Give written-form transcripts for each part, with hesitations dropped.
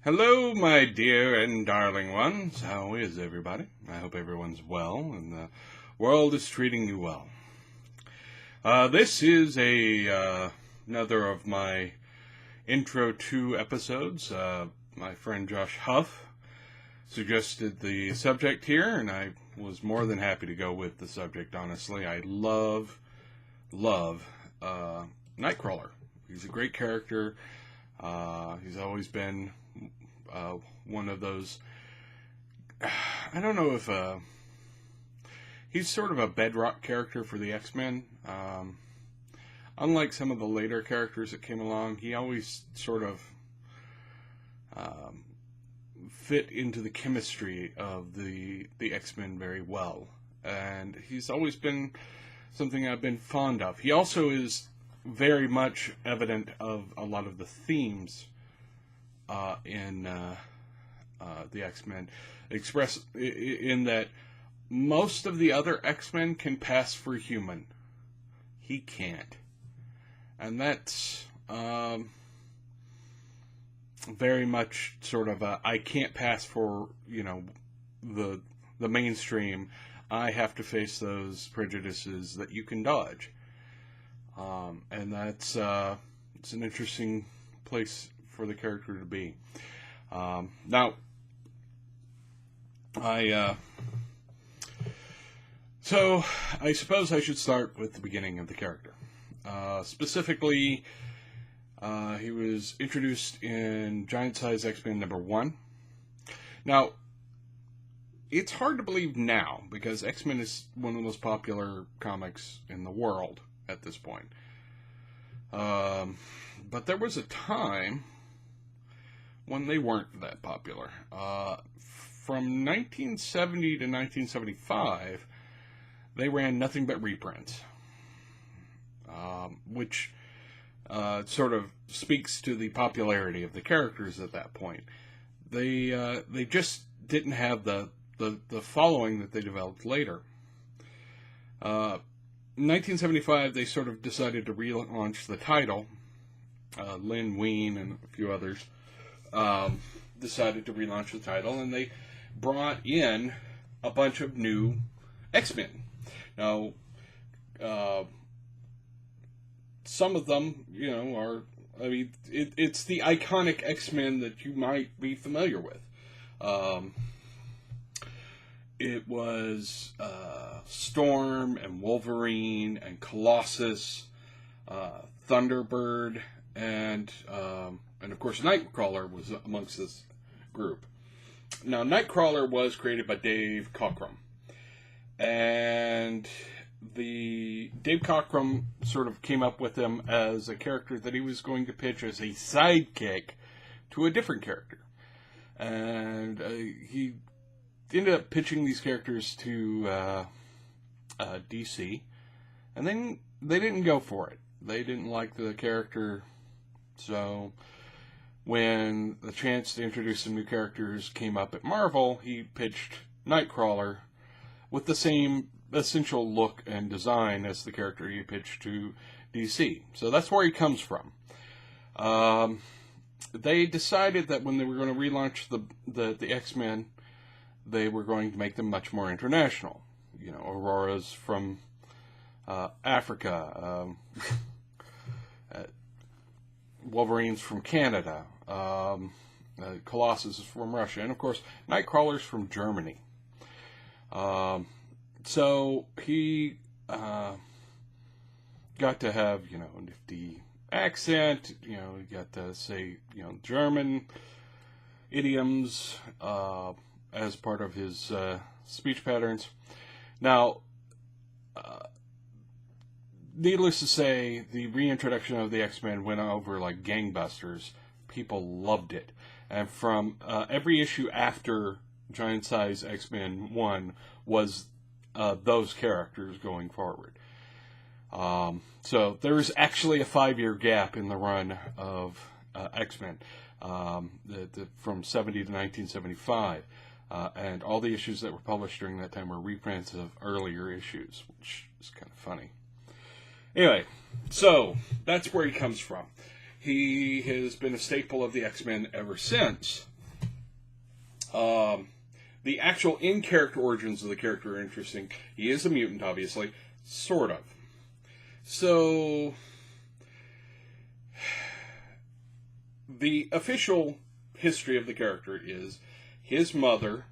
Hello, my dear and darling ones. How is everybody? I hope everyone's well and the world is treating you well. This is another of my intro to episodes. My friend Josh Huff suggested the subject here, and I was more than happy to go with the subject, honestly. I love Nightcrawler. He's a great character. He's always been one of those. I don't know if he's sort of a bedrock character for the X-Men. Unlike some of the later characters that came along, he always sort of fit into the chemistry of the X-Men very well, and he's always been something I've been fond of. He also is very much evident of a lot of the themes in the X-Men, expressed in that most of the other X-Men can pass for human. He can't. And that's very much sort of I can't pass for, the mainstream. I have to face those prejudices that you can dodge. And that's it's an interesting place for the character to be. Now, so I suppose I should start with the beginning of the character. Specifically, he was introduced in Giant Size X-Men number 1. Now, it's hard to believe now, because X-Men is one of the most popular comics in the world at this point. But there was a time when they weren't that popular. From 1970 to 1975, they ran nothing but reprints, which sort of speaks to the popularity of the characters at that point. They just didn't have the following that they developed later. In 1975, they sort of decided to relaunch the title. Lynn Wein and a few others decided to relaunch the title, and they brought in a bunch of new X-Men. Now, some of them, are, it's the iconic X-Men that you might be familiar with. It was Storm and Wolverine and Colossus, Thunderbird, and of course Nightcrawler was amongst this group. Now, Nightcrawler was created by Dave Cockrum, and Dave Cockrum sort of came up with him as a character that he was going to pitch as a sidekick to a different character, and he ended up pitching these characters to DC, and then they didn't go for it. They didn't like the character, so when the chance to introduce some new characters came up at Marvel, he pitched Nightcrawler with the same essential look and design as the character he pitched to DC. So that's where he comes from. They decided that when they were going to relaunch the X-Men, they were going to make them much more international. Aurora's from Africa, Wolverine's from Canada, Colossus is from Russia, and of course Nightcrawler's from Germany. So he got to have a nifty accent. He got to say German idioms as part of his speech patterns. Now, needless to say, the reintroduction of the X-Men went over like gangbusters. People loved it. And from every issue after Giant Size X-Men 1 was those characters going forward. So there was actually a 5-year gap in the run of X-Men from 70 to 1975. And all the issues that were published during that time were reprints of earlier issues, which is kind of funny. Anyway, so that's where he comes from. He has been a staple of the X-Men ever since. The actual in-character origins of the character are interesting. He is a mutant, obviously. Sort of. So, the official history of the character is his mother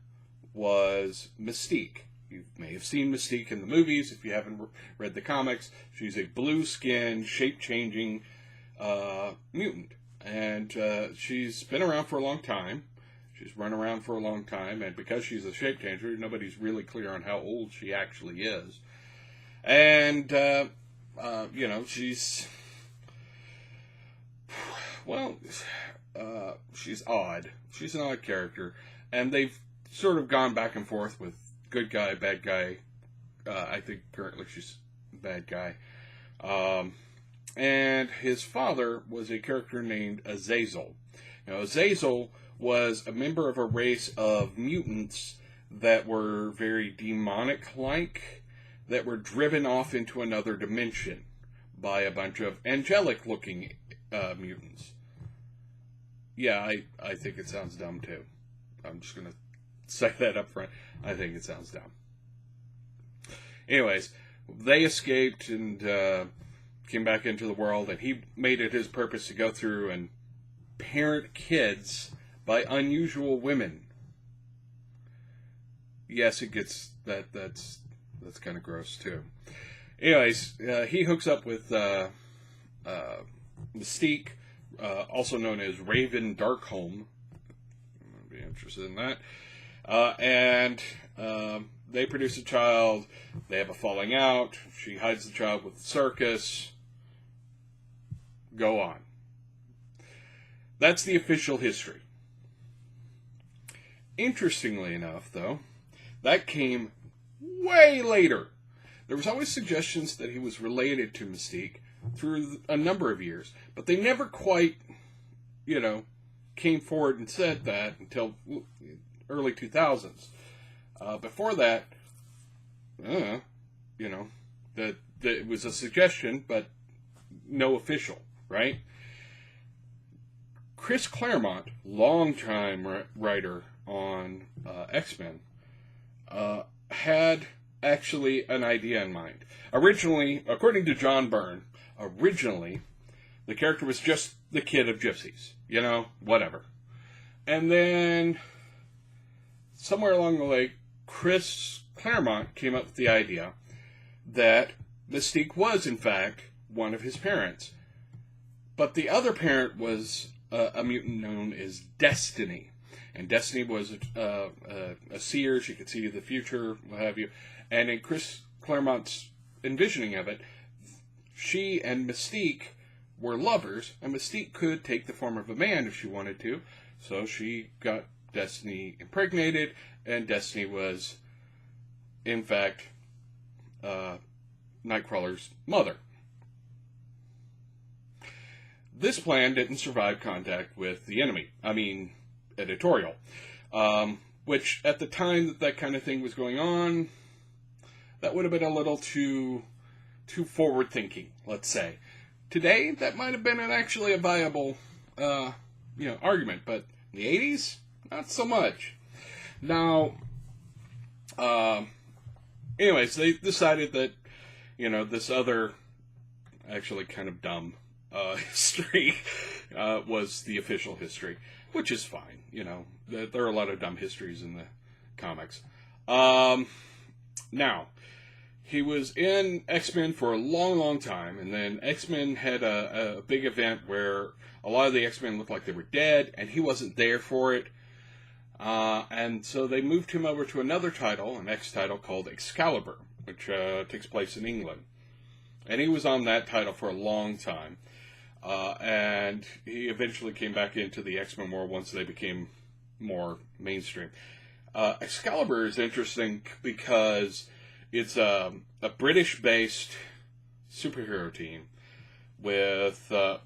was Mystique. You may have seen Mystique in the movies if you haven't read the comics. She's a blue-skinned, shape-changing mutant. And she's been around for a long time. She's run around for a long time, and because she's a shape changer, nobody's really clear on how old she actually is. And, she's, well, she's odd. She's an odd character, and they've sort of gone back and forth with good guy, bad guy. I think currently she's bad guy. And his father was a character named Azazel. Now, Azazel was a member of a race of mutants that were very demonic-like, that were driven off into another dimension by a bunch of angelic-looking mutants. Yeah, I think it sounds dumb, too. I'm just going to say that up front. I think it sounds dumb. Anyways, they escaped and came back into the world, and he made it his purpose to go through and parent kids by unusual women. Yes, it gets that's kind of gross too. Anyways, he hooks up with Mystique, also known as Raven Darkholme. I'd be interested in that. And they produce a child. They have a falling out. She hides the child with the circus. Go on. That's the official history. Interestingly enough, though, that came way later. There was always suggestions that he was related to Mystique through a number of years, but they never quite, came forward and said that until early 2000s. Before that, that it was a suggestion, but no official, right? Chris Claremont, longtime writer on X-Men, had actually an idea in mind. Originally, according to John Byrne, the character was just the kid of gypsies. Whatever. And then, somewhere along the way, Chris Claremont came up with the idea that Mystique was, in fact, one of his parents. But the other parent was a mutant known as Destiny. And Destiny was a seer. She could see the future, what have you. And in Chris Claremont's envisioning of it, she and Mystique were lovers, and Mystique could take the form of a man if she wanted to. So she got Destiny impregnated, and Destiny was, in fact, Nightcrawler's mother. This plan didn't survive contact with the enemy. Editorial. Which, at the time that kind of thing was going on, that would have been a little too forward-thinking, let's say. Today, that might have been actually a viable, argument, but in the 80s, not so much. Now, anyways, they decided that, this other, actually kind of dumb, history, was the official history, which is fine. There are a lot of dumb histories in the comics. Now, he was in X-Men for a long, long time, and then X-Men had a big event where a lot of the X-Men looked like they were dead, and he wasn't there for it. And so they moved him over to another title, an X title called Excalibur, which takes place in England. And he was on that title for a long time. And he eventually came back into the X-Men world once they became more mainstream. Excalibur is interesting because it's a British-based superhero team with the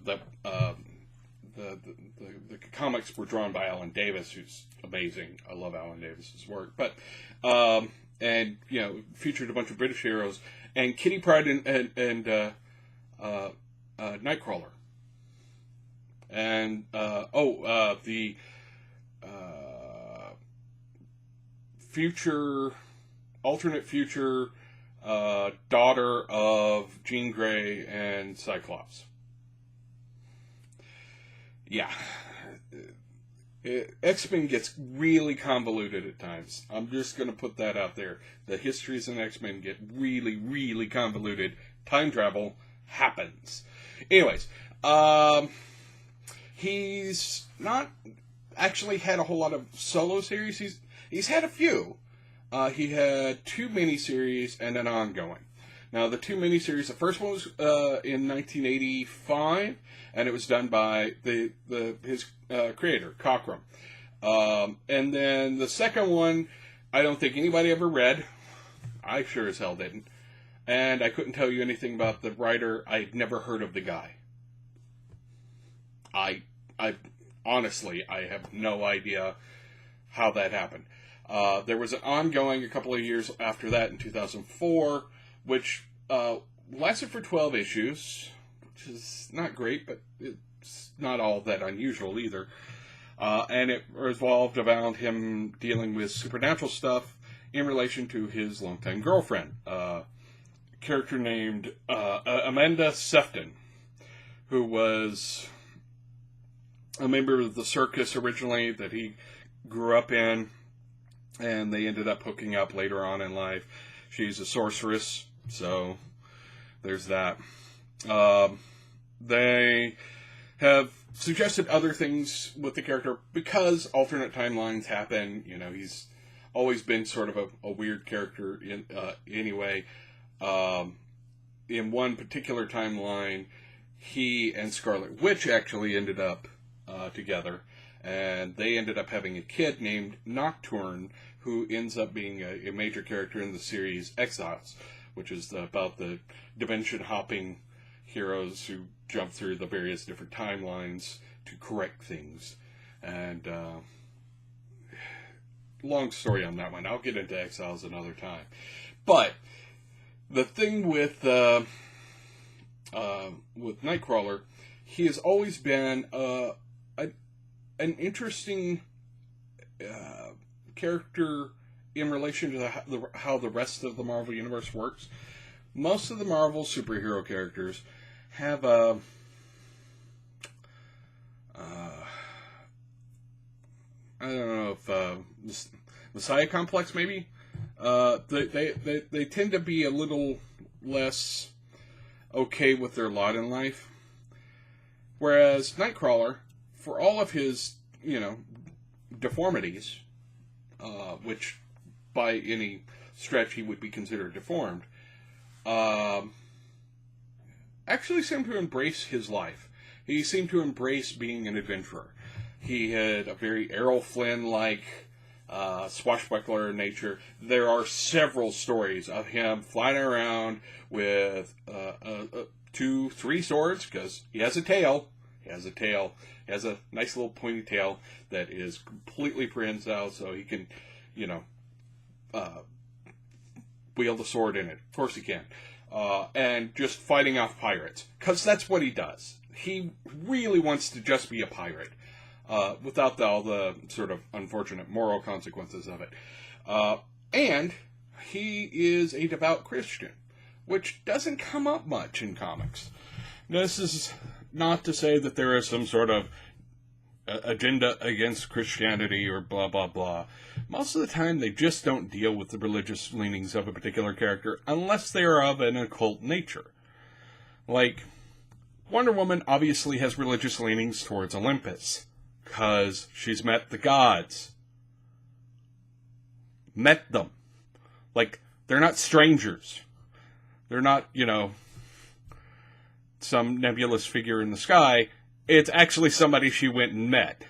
comics were drawn by Alan Davis, who's amazing. I love Alan Davis's work, but featured a bunch of British heroes and Kitty Pryde and Nightcrawler. And alternate future daughter of Jean Grey and Cyclops. Yeah. X-Men gets really convoluted at times. I'm just going to put that out there. The histories in X-Men get really, really convoluted. Time travel happens. Anyways, he's not actually had a whole lot of solo series. He's had a few. He had 2 miniseries and an ongoing. Now, the 2 miniseries, the first one was in 1985, and it was done by his creator, Cockrum. And then the second one, I don't think anybody ever read. I sure as hell didn't. And I couldn't tell you anything about the writer. I'd never heard of the guy. I honestly, I have no idea how that happened. There was an ongoing a couple of years after that in 2004, which lasted for 12 issues, which is not great, but it's not all that unusual either. And it revolved around him dealing with supernatural stuff in relation to his longtime girlfriend, a character named Amanda Sefton, who was a member of the circus originally that he grew up in, and they ended up hooking up later on in life. She's a sorceress, so there's that. They have suggested other things with the character because alternate timelines happen. You know, he's always been sort of a weird character anyway. In one particular timeline, he and Scarlet Witch actually ended up together, and they ended up having a kid named Nocturne, who ends up being a major character in the series Exiles, which is about the dimension-hopping heroes who jump through the various different timelines to correct things. And long story on that one. I'll get into Exiles another time. But the thing with Nightcrawler, he has always been an interesting character in relation to how the rest of the Marvel Universe works. Most of the Marvel superhero characters have a I don't know if Messiah complex maybe. They tend to be a little less okay with their lot in life, whereas Nightcrawler, for all of his deformities, which by any stretch he would be considered deformed, actually seemed to embrace his life. He seemed to embrace being an adventurer. He had a very Errol Flynn-like swashbuckler nature. There are several stories of him flying around with 2, 3 swords, because he has a tail. He has a nice little pointy tail that is completely prehensile, so he can, wield a sword in it. Of course he can. And just fighting off pirates. Because that's what he does. He really wants to just be a pirate. Without all the sort of unfortunate moral consequences of it. And he is a devout Christian, which doesn't come up much in comics. This is not to say that there is some sort of agenda against Christianity or blah, blah, blah. Most of the time, they just don't deal with the religious leanings of a particular character unless they are of an occult nature. Like, Wonder Woman obviously has religious leanings towards Olympus, because she's met the gods. Met them. Like, they're not strangers. They're not, some nebulous figure in the sky. It's actually somebody she went and met.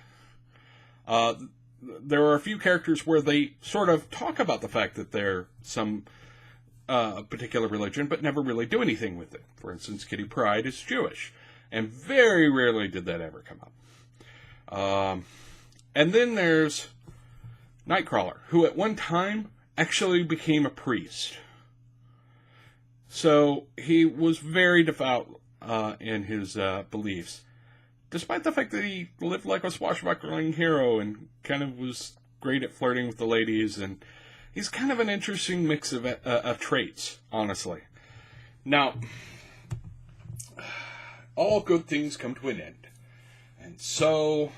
There are a few characters where they sort of talk about the fact that they're some particular religion, but never really do anything with it. For instance, Kitty Pryde is Jewish, and very rarely did that ever come up. And then there's Nightcrawler, who at one time actually became a priest. So he was very devout in his beliefs, despite the fact that he lived like a swashbuckling hero and kind of was great at flirting with the ladies and He's kind of an interesting mix of traits, honestly. Now, all good things come to an end. And so,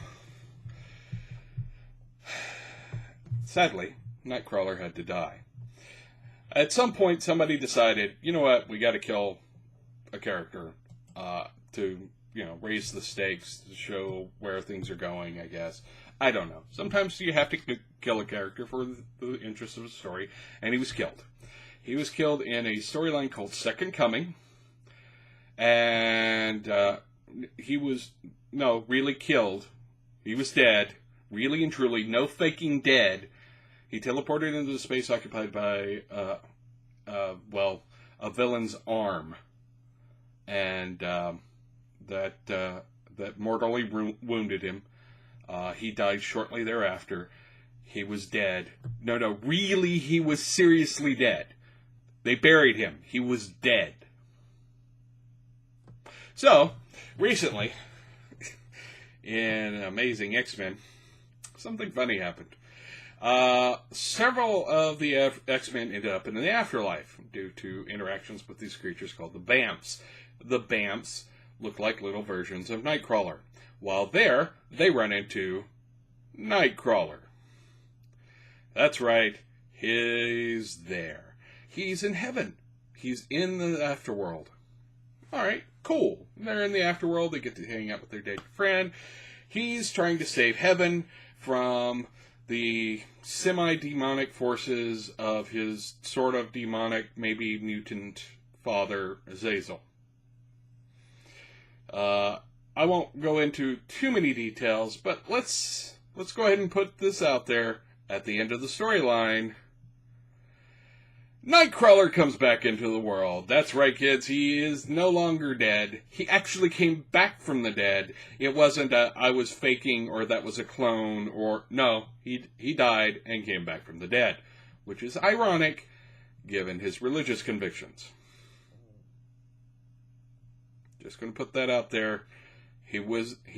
sadly, Nightcrawler had to die. At some point, somebody decided, you know what, we got to kill a character to, raise the stakes, to show where things are going, I guess. I don't know. Sometimes you have to kill a character for the interest of the story, and he was killed. He was killed in a storyline called Second Coming, and he was, really killed. He was dead, really and truly, no faking dead. He teleported into the space occupied by, a villain's arm, and that mortally wounded him. He died shortly thereafter. He was dead. No, really, he was seriously dead. They buried him. He was dead. So, recently, in Amazing X-Men, something funny happened. Several of the X-Men ended up in the afterlife due to interactions with these creatures called the Bamfs. The Bamfs look like little versions of Nightcrawler. While there, they run into Nightcrawler. That's right, he's there. He's in heaven. He's in the afterworld. Alright, cool. They're in the afterworld, they get to hang out with their dead friend. He's trying to save heaven from the semi-demonic forces of his sort of demonic, maybe mutant father, Azazel. I won't go into too many details, but let's go ahead and put this out there. At the end of the storyline, Nightcrawler comes back into the world. That's right, kids. He is no longer dead. He actually came back from the dead. It wasn't I was faking or that was a clone or... No, he died and came back from the dead, which is ironic given his religious convictions. Just going to put that out there. He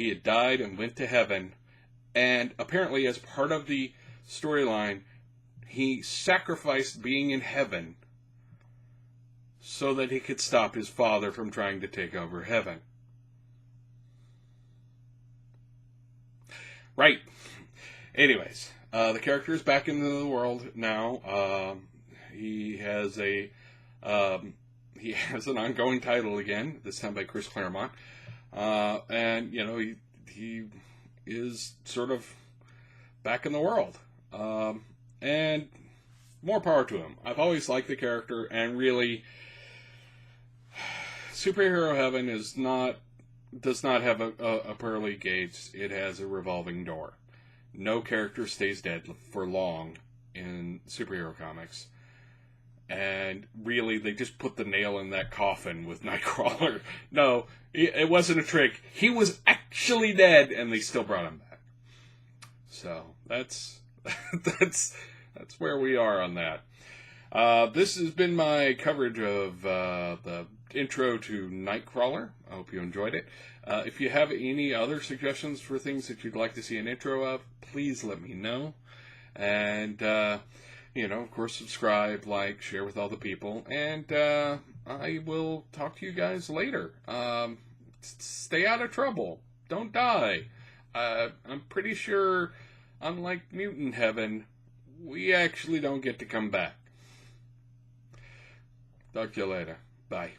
had died and went to heaven, and apparently as part of the storyline, he sacrificed being in heaven so that he could stop his father from trying to take over heaven. Right. Anyways, the character is back into the world now. He has an ongoing title again, this time by Chris Claremont. And, he is sort of back in the world. And more power to him. I've always liked the character, and really, superhero heaven does not have a pearly gates. It has a revolving door. No character stays dead for long in superhero comics. And really, they just put the nail in that coffin with Nightcrawler. No, it wasn't a trick. He was actually dead, and they still brought him back. So, that's where we are on that. This has been my coverage of the intro to Nightcrawler. I hope you enjoyed it. If you have any other suggestions for things that you'd like to see an intro of, please let me know. And, of course, subscribe, like, share with all the people. And I will talk to you guys later. Stay out of trouble. Don't die. I'm pretty sure, unlike Mutant Heaven, we actually don't get to come back. Talk to you later. Bye.